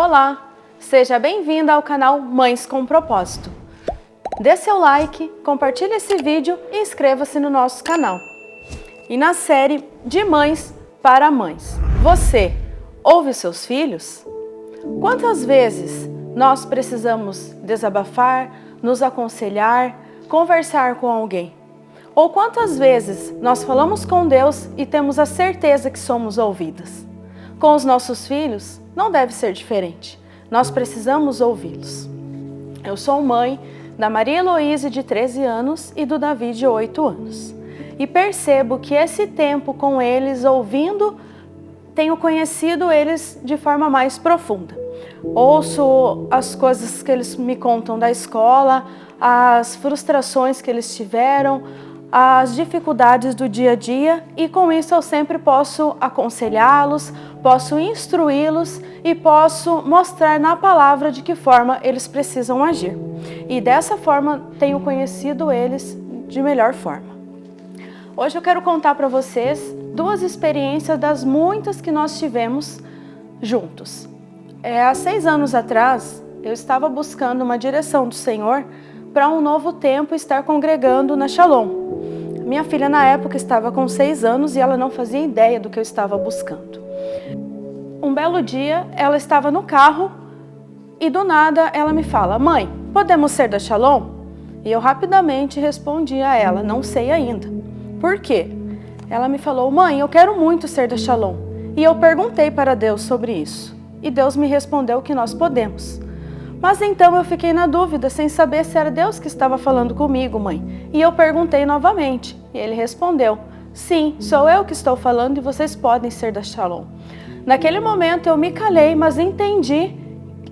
Olá, seja bem-vinda ao canal Mães com Propósito. Dê seu like, compartilhe esse vídeo e inscreva-se no nosso canal. E na série De Mães para Mães, você ouve os seus filhos? Quantas vezes nós precisamos desabafar, nos aconselhar, conversar com alguém? Ou quantas vezes nós falamos com Deus e temos a certeza que somos ouvidas? Com os nossos filhos, não deve ser diferente. Nós precisamos ouvi-los. Eu sou mãe da Maria Heloíse, de 13 anos, e do Davi, de 8 anos. E percebo que esse tempo com eles, ouvindo, tenho conhecido eles de forma mais profunda. Ouço as coisas que eles me contam da escola, as frustrações que eles tiveram, as dificuldades do dia a dia, e com isso eu sempre posso aconselhá-los, posso instruí-los e posso mostrar na palavra de que forma eles precisam agir. E dessa forma tenho conhecido eles de melhor forma. Hoje eu quero contar para vocês duas experiências das muitas que nós tivemos juntos. Há 6 anos atrás, eu estava buscando uma direção do Senhor para um novo tempo estar congregando na Shalom. Minha filha na época estava com 6 anos e ela não fazia ideia do que eu estava buscando. Um belo dia, ela estava no carro e do nada ela me fala: "Mãe, podemos ser da Shalom?" E eu rapidamente respondi a ela: "Não sei ainda." Por quê? Ela me falou: "Mãe, eu quero muito ser da Shalom." E eu perguntei para Deus sobre isso. E Deus me respondeu que nós podemos. Mas então eu fiquei na dúvida, sem saber se era Deus que estava falando comigo, mãe. E eu perguntei novamente. E ele respondeu: "Sim, sou eu que estou falando e vocês podem ser da Shalom." Naquele momento eu me calei, mas entendi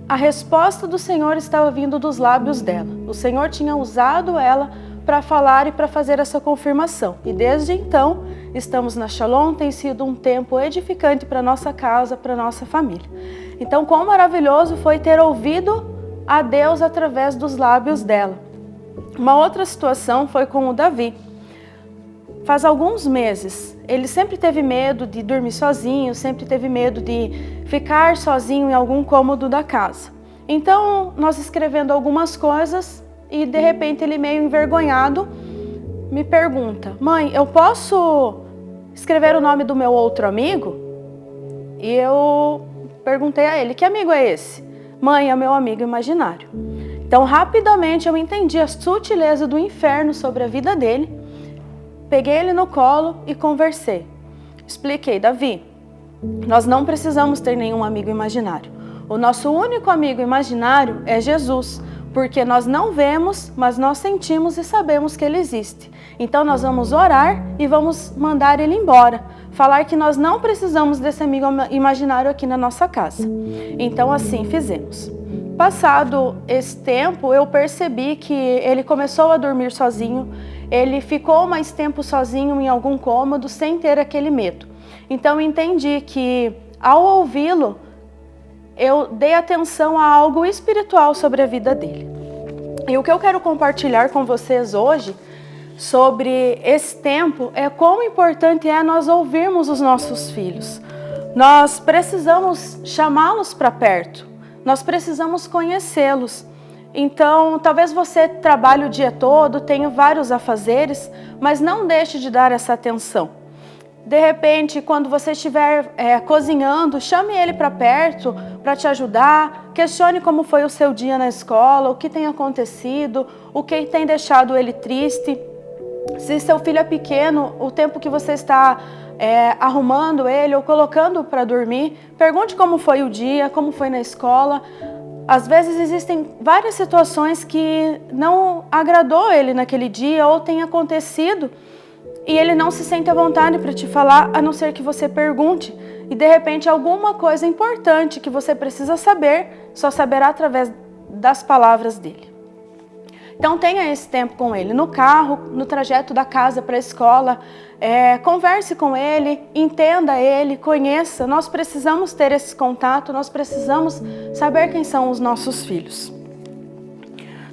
a resposta do Senhor estava vindo dos lábios dela. O Senhor tinha usado ela para falar e para fazer essa confirmação. E desde então estamos na Shalom, tem sido um tempo edificante para nossa casa, para nossa família. Então, quão maravilhoso foi ter ouvido a Deus através dos lábios dela. Uma outra situação foi com o Davi. Faz alguns meses, ele sempre teve medo de dormir sozinho, sempre teve medo de ficar sozinho em algum cômodo da casa. Então, nós escrevendo algumas coisas e de repente ele, meio envergonhado, me pergunta: "Mãe, eu posso escrever o nome do meu outro amigo?" E eu perguntei a ele: "Que amigo é esse?" "Mãe, é meu amigo imaginário." Então, rapidamente eu entendi a sutileza do inferno sobre a vida dele. Peguei ele no colo e conversei. Expliquei: "Davi, nós não precisamos ter nenhum amigo imaginário. O nosso único amigo imaginário é Jesus, porque nós não vemos, mas nós sentimos e sabemos que ele existe. Então nós vamos orar e vamos mandar ele embora, falar que nós não precisamos desse amigo imaginário aqui na nossa casa." Então assim fizemos. Passado esse tempo, eu percebi que ele começou a dormir sozinho, ele ficou mais tempo sozinho em algum cômodo sem ter aquele medo. Então entendi que ao ouvi-lo, eu dei atenção a algo espiritual sobre a vida dele. E o que eu quero compartilhar com vocês hoje sobre esse tempo é quão importante é nós ouvirmos os nossos filhos. Nós precisamos chamá-los para perto, nós precisamos conhecê-los. Então, talvez você trabalhe o dia todo, tenha vários afazeres, mas não deixe de dar essa atenção. De repente, quando você estiver cozinhando, chame ele para perto para te ajudar, questione como foi o seu dia na escola, o que tem acontecido, o que tem deixado ele triste. Se seu filho é pequeno, o tempo que você está arrumando ele ou colocando para dormir, pergunte como foi o dia, como foi na escola. Às vezes existem várias situações que não agradou ele naquele dia ou tem acontecido e ele não se sente à vontade para te falar, a não ser que você pergunte. E de repente alguma coisa importante que você precisa saber, só saberá através das palavras dele. Então tenha esse tempo com ele, no carro, no trajeto da casa para a escola, converse com ele, entenda ele, conheça. Nós precisamos ter esse contato, nós precisamos saber quem são os nossos filhos.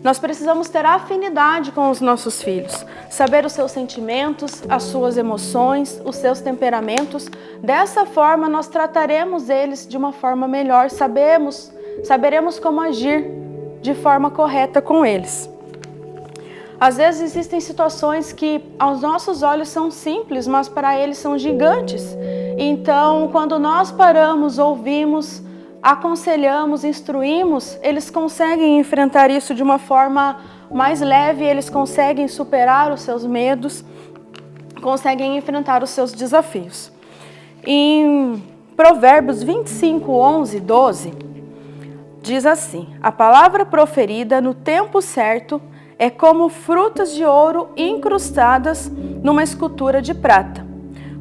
Nós precisamos ter afinidade com os nossos filhos, saber os seus sentimentos, as suas emoções, os seus temperamentos. Dessa forma, nós trataremos eles de uma forma melhor, sabemos saberemos como agir de forma correta com eles. Às vezes existem situações que aos nossos olhos são simples, mas para eles são gigantes. Então, quando nós paramos, ouvimos, aconselhamos, instruímos, eles conseguem enfrentar isso de uma forma mais leve, eles conseguem superar os seus medos, conseguem enfrentar os seus desafios. Em Provérbios 25, 11, 12, diz assim: a palavra proferida no tempo certo é como frutas de ouro incrustadas numa escultura de prata.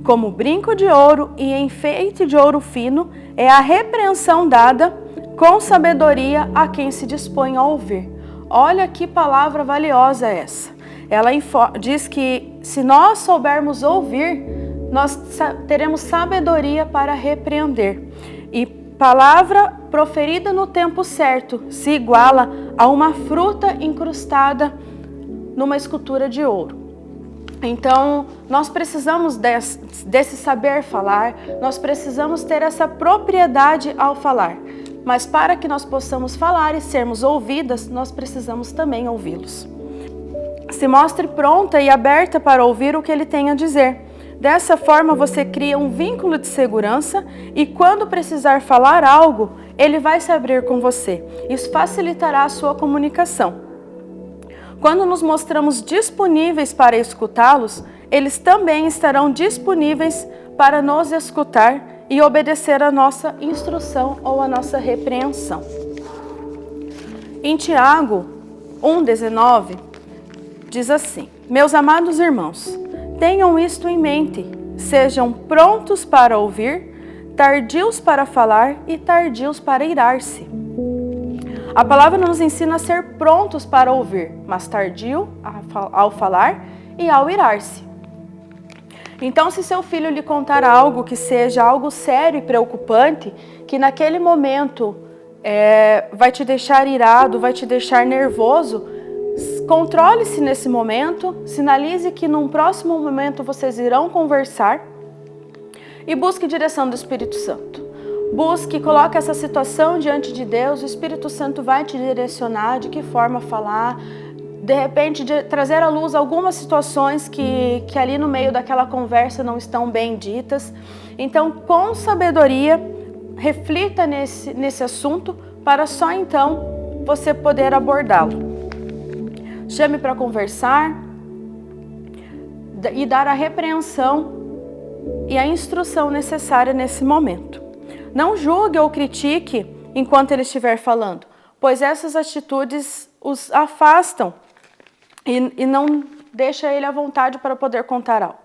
Como brinco de ouro e enfeite de ouro fino é a repreensão dada com sabedoria a quem se dispõe a ouvir. Olha que palavra valiosa essa. Ela diz que se nós soubermos ouvir, nós teremos sabedoria para repreender. E palavra proferida no tempo certo se iguala a uma fruta incrustada numa escultura de ouro. Então, nós precisamos desse saber falar, nós precisamos ter essa propriedade ao falar. Mas para que nós possamos falar e sermos ouvidas, nós precisamos também ouvi-los. Se mostre pronta e aberta para ouvir o que ele tem a dizer. Dessa forma, você cria um vínculo de segurança e quando precisar falar algo, ele vai se abrir com você. Isso facilitará a sua comunicação. Quando nos mostramos disponíveis para escutá-los, eles também estarão disponíveis para nos escutar e obedecer a nossa instrução ou a nossa repreensão. Em Tiago 1,19, diz assim: meus amados irmãos, tenham isto em mente, sejam prontos para ouvir, tardios para falar e tardios para irar-se. A palavra nos ensina a ser prontos para ouvir, mas tardio ao falar e ao irar-se. Então, se seu filho lhe contar algo que seja algo sério e preocupante, que naquele momento vai te deixar irado, vai te deixar nervoso, controle-se nesse momento, sinalize que num próximo momento vocês irão conversar e busque direção do Espírito Santo. Busque, coloque essa situação diante de Deus, o Espírito Santo vai te direcionar de que forma falar, de repente trazer à luz algumas situações que ali no meio daquela conversa não estão bem ditas. Então, com sabedoria, reflita nesse assunto para só então você poder abordá-lo. Chame para conversar e dar a repreensão e a instrução necessária nesse momento. Não julgue ou critique enquanto ele estiver falando, pois essas atitudes os afastam e não deixa ele à vontade para poder contar algo.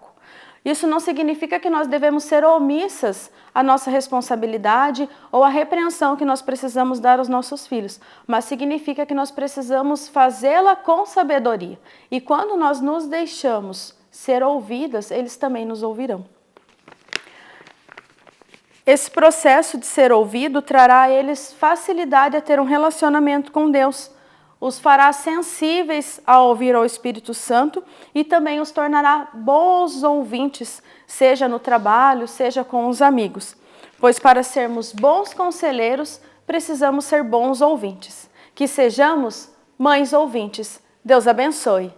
Isso não significa que nós devemos ser omissas à nossa responsabilidade ou à repreensão que nós precisamos dar aos nossos filhos, mas significa que nós precisamos fazê-la com sabedoria. E quando nós nos deixamos ser ouvidas, eles também nos ouvirão. Esse processo de ser ouvido trará a eles facilidade a ter um relacionamento com Deus, os fará sensíveis a ouvir ao Espírito Santo e também os tornará bons ouvintes, seja no trabalho, seja com os amigos. Pois para sermos bons conselheiros, precisamos ser bons ouvintes. Que sejamos mães ouvintes. Deus abençoe.